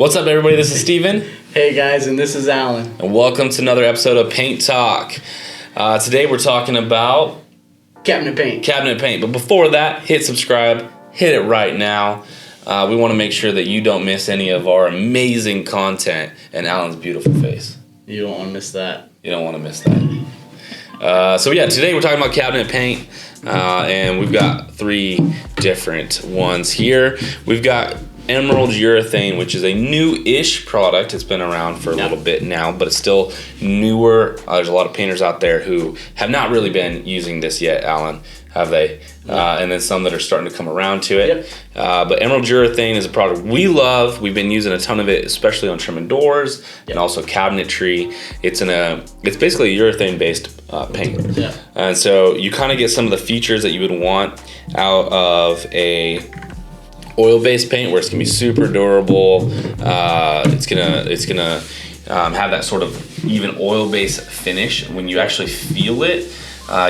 What's up, everybody? This is Steven. Hey, guys, and this is Alan. And welcome to another episode of Paint Talk. Today we're talking about Cabinet paint. But before that, hit subscribe. Hit it right now. We want to make sure that you don't miss any of our amazing content and Alan's beautiful face. You don't want to miss that. You don't want to miss that. Today we're talking about cabinet paint. And we've got 3 different ones here. We've got Emerald Urethane, which is a new-ish product. It's been around for a little bit now, but it's still newer. There's a lot of painters out there who have not really been using this yet, Alan, have they? And then some that are starting to come around to it. Yep. But Emerald Urethane is a product we love. We've been using a ton of it, especially on trim and doors and also cabinetry. It's basically a urethane-based paint. Yeah. And so you kind of get some of the features that you would want out of a oil-based paint, where it's gonna be super durable. It's gonna have that sort of even oil-based finish. When you actually feel it,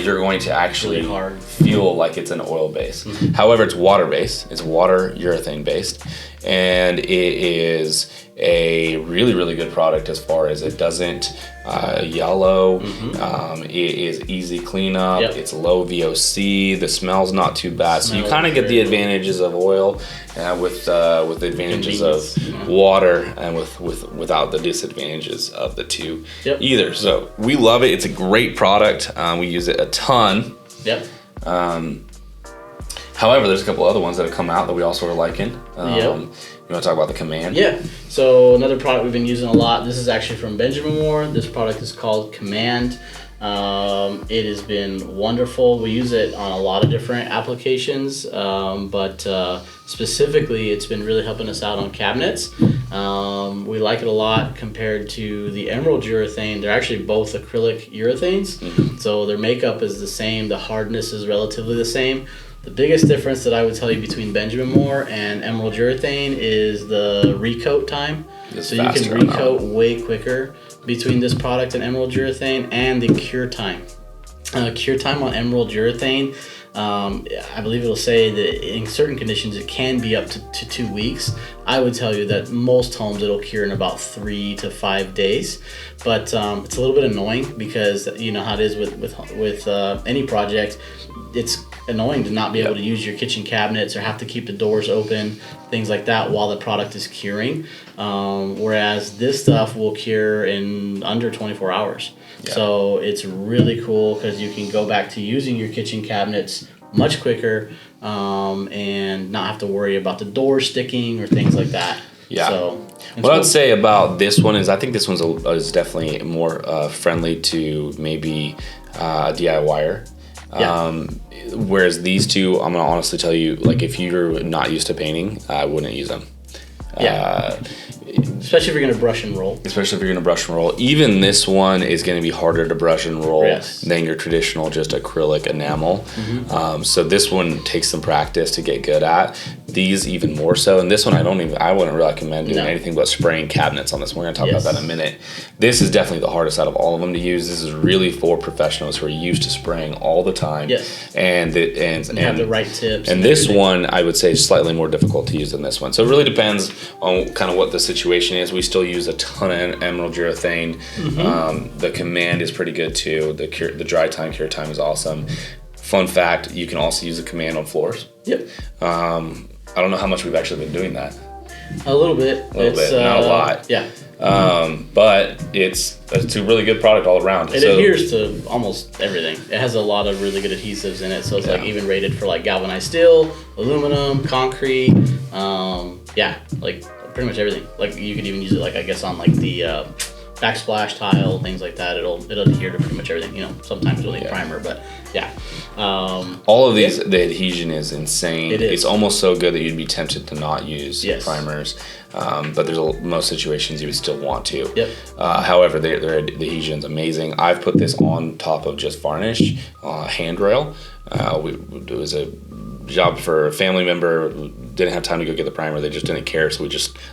you're going to actually feel like it's an oil base. Mm-hmm. However, it's water-based. It's water urethane-based, and it is a really, really good product as far as it doesn't yellow. Mm-hmm. It is easy cleanup. Yep. It's low VOC. The smell's not too bad. So you kind of get the advantages of oil with the advantages of water, and without the disadvantages of the two either. So we love it. It's a great product. We use it a ton. Yep. However, there's a couple other ones that have come out that we also are liking. You want to talk about the Command? Yeah. So another product we've been using a lot. This is actually from Benjamin Moore. This product is called Command. It has been wonderful. We use it on a lot of different applications, but specifically, it's been really helping us out on cabinets. We like it a lot compared to the Emerald Urethane. They're actually both acrylic urethanes, so their makeup is the same. The hardness is relatively the same. The biggest difference that I would tell you between Benjamin Moore and Emerald Urethane is the recoat time. So you can recoat way quicker between this product and Emerald Urethane, and the cure time. Cure time on Emerald Urethane, I believe it'll say that in certain conditions it can be up to 2 weeks. I would tell you that most homes it'll cure in about 3 to 5 days, but it's a little bit annoying because you know how it is with any project. It's annoying to not be able to use your kitchen cabinets or have to keep the doors open, things like that, while the product is curing. Whereas this stuff will cure in under 24 hours. Yeah. So it's really cool because you can go back to using your kitchen cabinets much quicker and not have to worry about the door sticking or things like that. Yeah. So what I'd say about this one is I think this is definitely more friendly to maybe a DIYer. Whereas these two, I'm gonna honestly tell you, like if you're not used to painting, I wouldn't use them. Especially if you're gonna brush and roll. Even this one is gonna be harder to brush and roll than your traditional just acrylic enamel. Mm-hmm. So this one takes some practice to get good at. These even more so, and this one I wouldn't recommend doing anything but spraying cabinets on this. We're gonna talk about that in a minute. This is definitely the hardest out of all of them to use. This is really for professionals who are used to spraying all the time. Yes. And have the right tips. And this one I would say is slightly more difficult to use than this one. So it really depends on kind of what the situation is. We still use a ton of Emerald Urethane. Mm-hmm. The Command is pretty good too. The dry time, cure time is awesome. Fun fact, you can also use the Command on floors. Yep. I don't know how much we've actually been doing that. A little bit, not a lot. Yeah. But it's a really good product all around. It adheres to almost everything. It has a lot of really good adhesives in it, so it's like even rated for like galvanized steel, aluminum, concrete. Like pretty much everything. Like you could even use it like I guess on like the backsplash tile, things like that. It'll adhere to pretty much everything. You know, sometimes you'll need primer, but all of these, the adhesion is insane. It is. It's almost so good that you'd be tempted to not use primers. But there's most situations you would still want to. Yep. However, the adhesion's amazing. I've put this on top of just varnish handrail. It was a job for a family member who didn't have time to go get the primer. They just didn't care. So I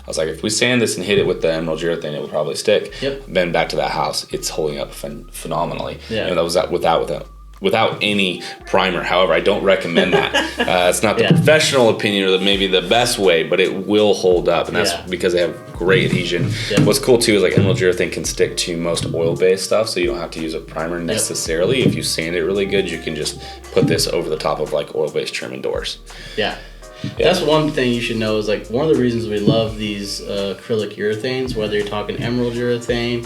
was like, if we sand this and hit it with the Emerald Urethane, it will probably stick. Yep. Then back to that house, it's holding up phenomenally. Yeah. And that was without any primer. However, I don't recommend that. It's not the Yeah. professional opinion or maybe the best way, but it will hold up, and that's Yeah. because they have great adhesion. Yeah. What's cool too is like emerald urethane can stick to most oil-based stuff, so you don't have to use a primer necessarily. If you sand it really good, you can just put this over the top of like oil-based trim and doors. Yeah. That's one thing you should know is like one of the reasons we love these acrylic urethanes, whether you're talking emerald urethane,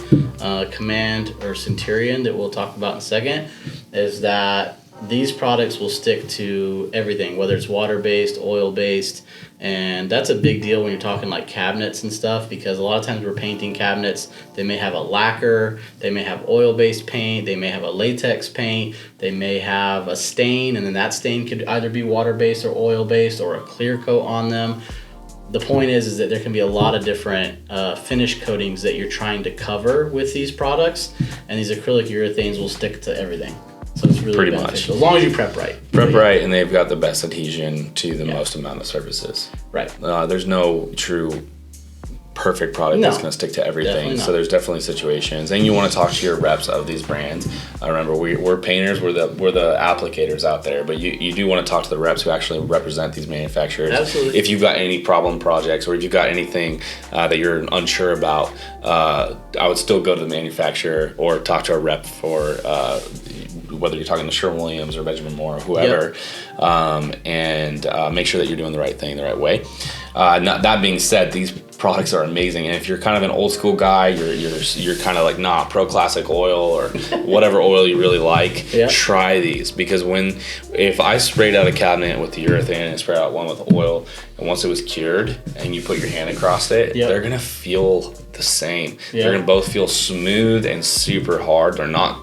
Command, or Centurion that we'll talk about in a second, is that these products will stick to everything, whether it's water-based, oil-based, and that's a big deal when you're talking like cabinets and stuff, because a lot of times we're painting cabinets, they may have a lacquer, they may have oil-based paint, they may have a latex paint, they may have a stain, and then that stain could either be water-based or oil-based or a clear coat on them. The point is that there can be a lot of different finish coatings that you're trying to cover with these products, and these acrylic urethanes will stick to everything. So it's really Pretty beneficial, as long as you prep right. Prep right, and they've got the best adhesion to the most amount of surfaces. Right. There's no true perfect product that's No. going to stick to Definitely everything. not. So there's definitely situations, and you want to talk to your reps of these brands. Remember, we're painters, we're the applicators out there, but you do want to talk to the reps who actually represent these manufacturers. Absolutely. If you've got any problem projects or if you've got anything that you're unsure about, I would still go to the manufacturer or talk to a rep for whether you're talking to Sherwin-Williams or Benjamin Moore or whoever, and make sure that you're doing the right thing the right way. That being said, these products are amazing, and if you're kind of an old school guy, you're kind of like Pro Classic oil or whatever oil you really like, try these, because if I sprayed out a cabinet with the urethane and sprayed out one with oil, and once it was cured and you put your hand across it, they're gonna feel the same. They're gonna both feel smooth and super hard.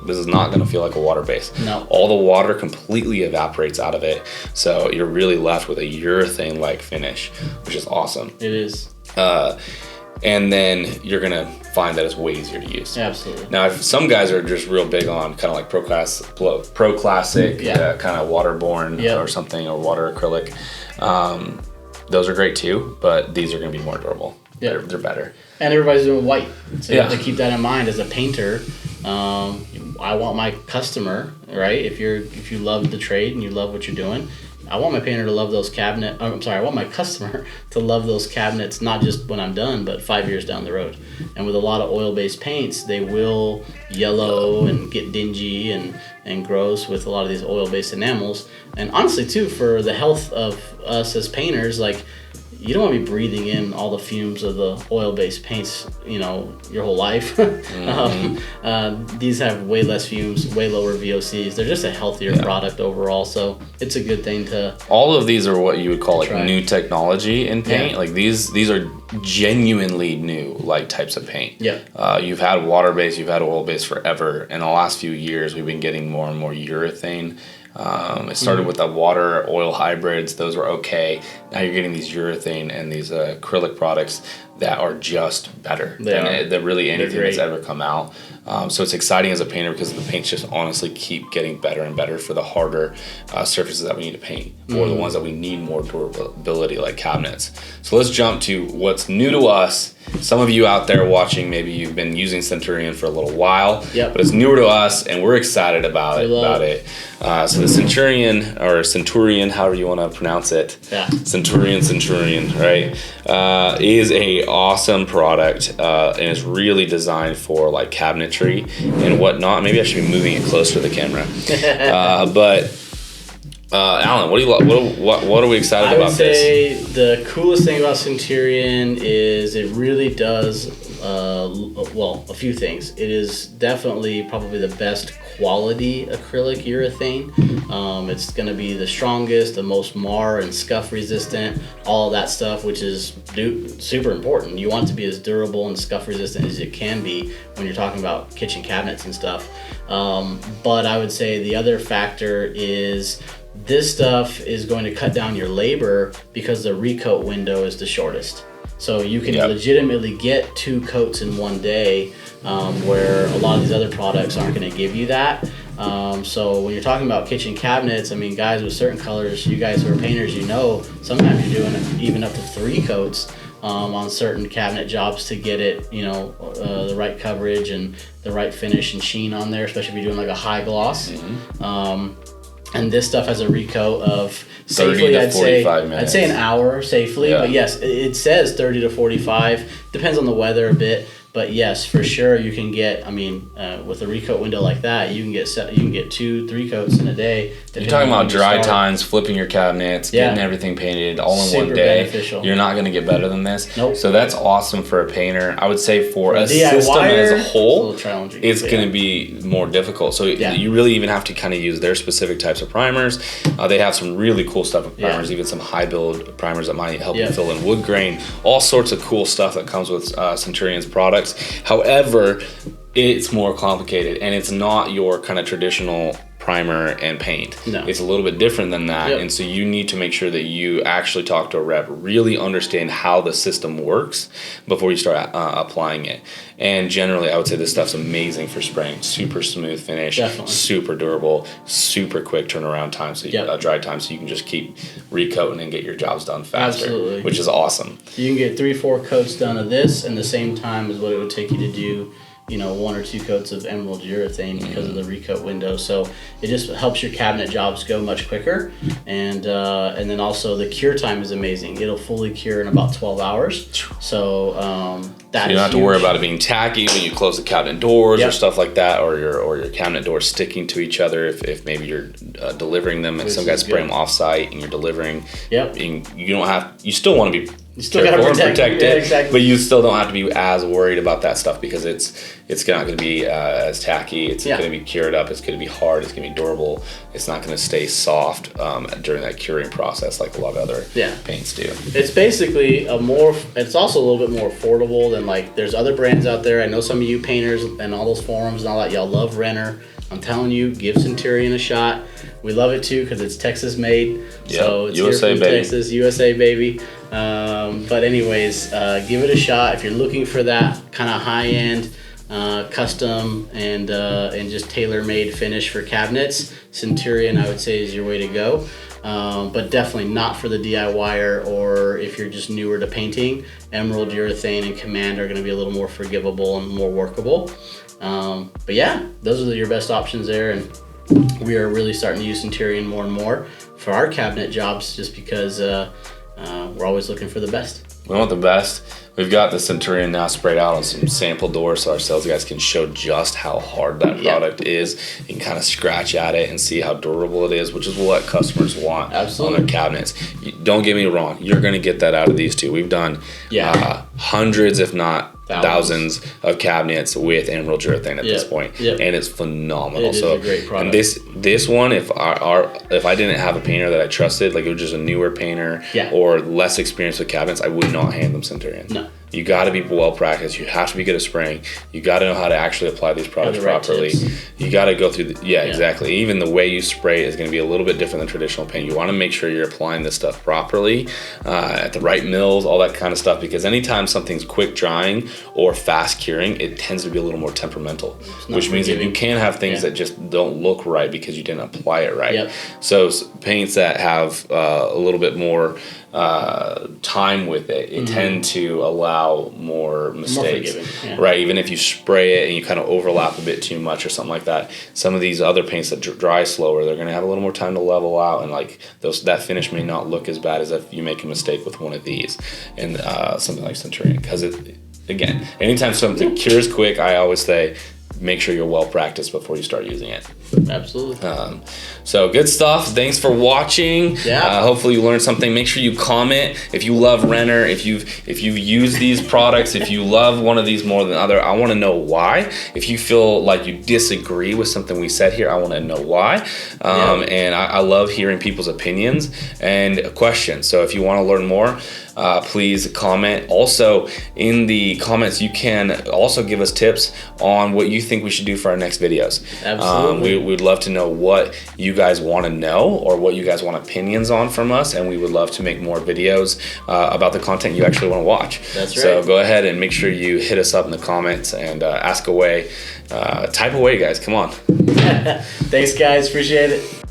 This is not gonna feel like a water base. No. All the water completely evaporates out of it, so you're really left with a urethane like finish, which is awesome. It is. And then you're gonna find that it's way easier to use. Absolutely. Now, if some guys are just real big on kind of like Pro Classic, kind of waterborne or something, or water acrylic, those are great too. But these are gonna be more durable. Yeah. They're better. And everybody's doing white, so you have to keep that in mind as a painter. I want my customer, right? If you love the trade and you love what you're doing, I want my painter to love those cabinet. I want my customer to love those cabinets, not just when I'm done, but 5 years down the road. And with a lot of oil-based paints, they will yellow and get dingy and gross with a lot of these oil-based enamels. And honestly, too, for the health of us as painters, like, you don't want to be breathing in all the fumes of the oil-based paints, your whole life. These have way less fumes, way lower VOCs. They're just a healthier product overall, so it's a good thing to. All of these are what you would call like try. new technology in paint. Yeah. Like these are genuinely new like types of paint. Yeah. You've had water-based, you've had oil-based forever. In the last few years, we've been getting more and more urethane. It started with the water oil hybrids; those were okay. Now you're getting these urethane and these acrylic products that are just better than really anything that's ever come out. So it's exciting as a painter because the paints just honestly keep getting better and better for the harder surfaces that we need to paint, or the ones that we need more durability, like cabinets. So let's jump to what's new to us. Some of you out there watching, maybe you've been using Centurion for a little while, but it's newer to us, and we're excited about it. So the Centurion, however you want to pronounce it, Centurion, right, is a awesome product, and is really designed for like cabinetry and whatnot. Maybe I should be moving it closer to the camera, but. Alan, what are we excited about this? I would say the coolest thing about Centurion is it really does, a few things. It is definitely probably the best quality acrylic urethane. It's going to be the strongest, the most mar and scuff resistant, all of that stuff, which is super important. You want it to be as durable and scuff resistant as it can be when you're talking about kitchen cabinets and stuff. But I would say the other factor is this stuff is going to cut down your labor because the recoat window is the shortest. So you can legitimately get 2 coats in one day, where a lot of these other products aren't going to give you that. So when you're talking about kitchen cabinets, I mean, guys with certain colors, you guys who are painters, sometimes you're doing even up to 3 coats. on certain cabinet jobs to get it, the right coverage and the right finish and sheen on there, especially if you're doing like a high gloss. And this stuff has a recoat of safely, 30 to 45 minutes. I'd say an hour safely, but yes, it says 30 to 45. Depends on the weather a bit, but yes, for sure you can get. I mean, with a recoat window like that, you can get 2-3 coats in a day. You're talking about dry times, flipping your cabinets, getting everything painted all in one day. Beneficial. You're not going to get better than this. Nope. So that's awesome for a painter. I would say for a DIYer, system as a whole, challenging. it's going to be more difficult. So you really even have to kind of use their specific types of primers. They have some really cool stuff with primers, even some high build primers that might help you fill in wood grain. All sorts of cool stuff that comes with Centurion's products. However, it's more complicated, and it's not your kind of traditional primer and paint. No. It's a little bit different than that, and so you need to make sure that you actually talk to a rep, really understand how the system works before you start applying it. And generally, I would say this stuff's amazing for spraying. Super smooth finish, super durable, super quick turnaround time, so dry time, so you can just keep recoating and get your jobs done faster, which is awesome. You can get 3-4 coats done of this in the same time as what it would take you to do 1 or 2 coats of emerald urethane because of the recoat window. So it just helps your cabinet jobs go much quicker, and then also the cure time is amazing. It'll fully cure in about 12 hours. So that you don't have to worry about it being tacky when you close the cabinet doors or stuff like that, or your cabinet doors sticking to each other if maybe you're delivering them and some guys spray them off site and you're delivering. You still want to be careful and protect it, but you still don't have to be as worried about that stuff because it's not going to be as tacky. It's going to be cured up. It's going to be hard. It's going to be durable. It's not going to stay soft during that curing process like a lot of other paints do. It's basically it's also a little bit more affordable than like there's other brands out there. I know some of you painters and all those forums and all that, y'all love Renner. I'm telling you, give Centurion a shot. We love it too because it's Texas made. So it's USA here from baby. Texas, USA baby. But anyways, give it a shot if you're looking for that kind of high end, custom and just tailor-made finish for cabinets. Centurion, I would say, is your way to go. But definitely not for the DIYer, or if you're just newer to painting. Emerald urethane and Command are going to be a little more forgivable and more workable. But yeah, those are your best options there, and we are really starting to use Centurion more and more for our cabinet jobs just because we're always looking for the best. We want the best. We've got the Centurion now sprayed out on some sample doors so our sales guys can show just how hard that product is. You can kind of scratch at it and see how durable it is, which is what customers want on their cabinets. Don't get me wrong, you're going to get that out of these two. We've done hundreds, if not thousands of cabinets with emerald urethane at this point, and it's phenomenal. It is a great product. And this one, if I didn't have a painter that I trusted, like it was just a newer painter or less experienced with cabinets, I would not hand them Centurion. No. You got to be well practiced. You have to be good at spraying. You got to know how to actually apply these products properly. You got to go through exactly. Even the way you spray is going to be a little bit different than traditional paint. You want to make sure you're applying this stuff properly at the right mills, all that kind of stuff, because anytime something's quick drying or fast curing, it tends to be a little more temperamental, which means that you can have things that just don't look right because you didn't apply it right. So paints that have a little bit more time with it tend to allow more mistakes, right? Even if you spray it and you kind of overlap a bit too much or something like that, some of these other paints that dry slower, they're going to have a little more time to level out, and like that finish may not look as bad as if you make a mistake with one of these and something like Centurion, because again, anytime something cures quick, I always say make sure you're well practiced before you start using it. Absolutely. So good stuff. Thanks for watching. Hopefully you learned something. Make sure you comment if you love Renner, if you've used these products, if you love one of these more than other. I want to know why. If you feel like you disagree with something we said here, I want to know why. And I love hearing people's opinions and questions. So if you want to learn more, please comment. Also, in the comments, you can also give us tips on what you think we should do for our next videos. Absolutely. We'd love to know what you guys want to know or what you guys want opinions on from us, and we would love to make more videos about the content you actually want to watch. That's right. So go ahead and make sure you hit us up in the comments and ask away. Type away, guys. Come on. Thanks, guys. Appreciate it.